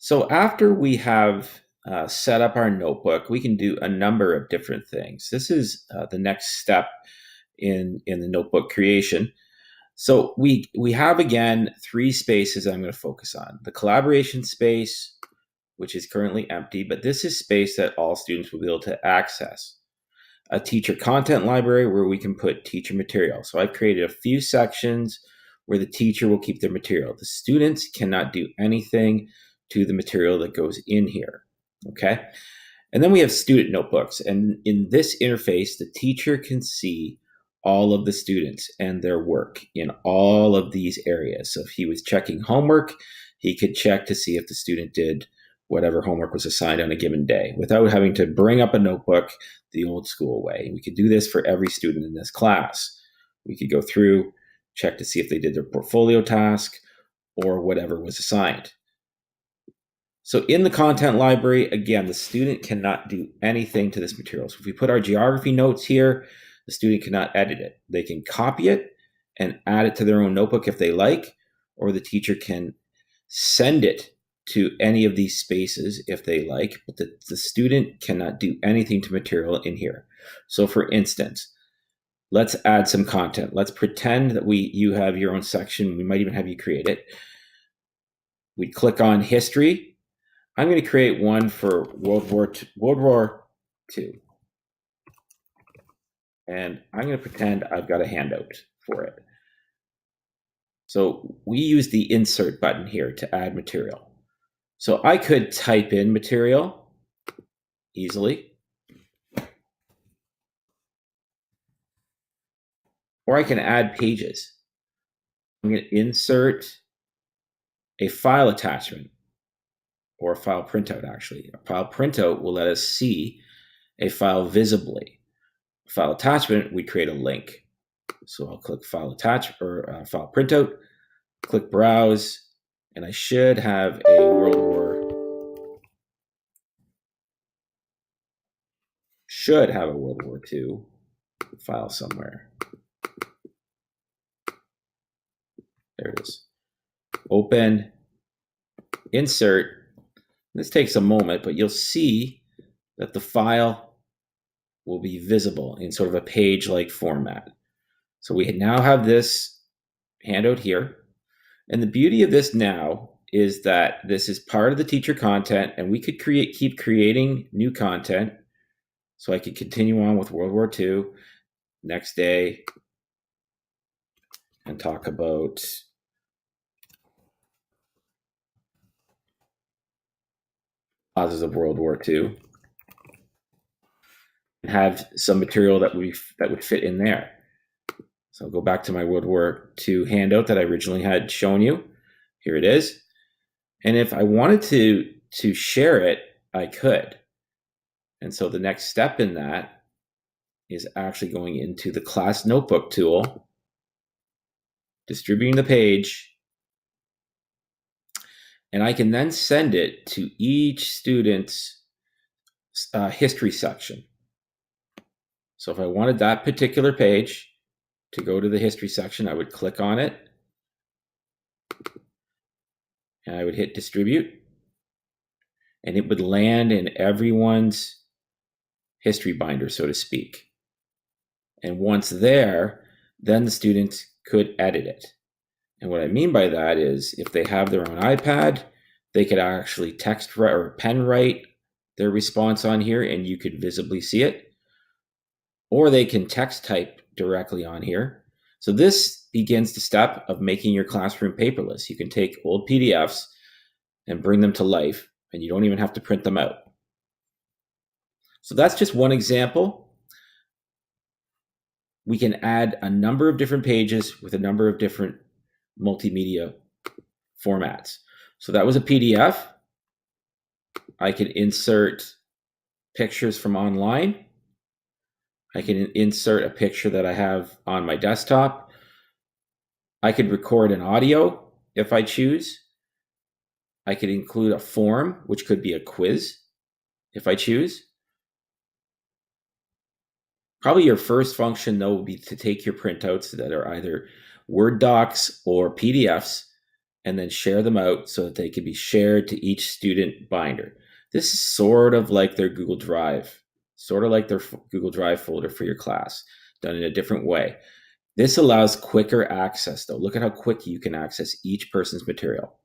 So after we have set up our notebook, we can do a number of different things. This is the next step in the notebook creation. So we have again three spaces I'm going to focus on. The collaboration space, which is currently empty, but this is space that all students will be able to access. A teacher content library where we can put teacher material. So I've created a few sections where the teacher will keep their material. The students cannot do anything to the material that goes in here. Okay. And then we have student notebooks. And in this interface, the teacher can see all of the students and their work in all of these areas. So if he was checking homework, he could check to see if the student did whatever homework was assigned on a given day without having to bring up a notebook the old school way. We could do this for every student in this class. We could go through, check to see if they did their portfolio task or whatever was assigned. So in the content library, again, the student cannot do anything to this material. So if we put our geography notes here, the student cannot edit it. They can copy it and add it to their own notebook if they like, or the teacher can send it to any of these spaces if they like, but the student cannot do anything to material in here. So for instance, let's add some content. Let's pretend that you have your own section. We might even have you create it. We click on history. I'm going to create one for World War II. And I'm going to pretend I've got a handout for it. So we use the insert button here to add material. So I could type in material easily, or I can add pages. I'm going to insert a file attachment, or a file printout actually. A file printout will let us see a file visibly. A file attachment, we create a link. So I'll click file attach or file printout, click browse, and I should have a World War II file somewhere. There it is. Open, insert. This takes a moment, but you'll see that the file will be visible in sort of a page-like format. So we now have this handout here. And the beauty of this now is that this is part of the teacher content, and we could keep creating new content. So I could continue on with World War II next day and talk about causes of World War II and have some material that would fit in there. So I'll go back to my World War II handout that I originally had shown you. Here it is. And if I wanted to share it, I could. And so the next step in that is actually going into the class notebook tool, distributing the page, and I can then send it to each student's history section. So if I wanted that particular page to go to the history section, I would click on it and I would hit distribute, and it would land in everyone's history binder, so to speak. And once there, then the students could edit it. And what I mean by that is if they have their own iPad, they could actually text write or pen write their response on here and you could visibly see it. Or they can text type directly on here. So this begins the step of making your classroom paperless. You can take old PDFs and bring them to life, and you don't even have to print them out. So that's just one example. We can add a number of different pages with a number of different multimedia formats. So that was a PDF. I can insert pictures from online. I can insert a picture that I have on my desktop. I could record an audio if I choose. I could include a form, which could be a quiz if I choose. Probably your first function, though, would be to take your printouts that are either Word docs or PDFs and then share them out so that they can be shared to each student binder. This is sort of like their Google Drive, sort of like their Google Drive folder for your class, done in a different way. This allows quicker access, though. Look at how quick you can access each person's material.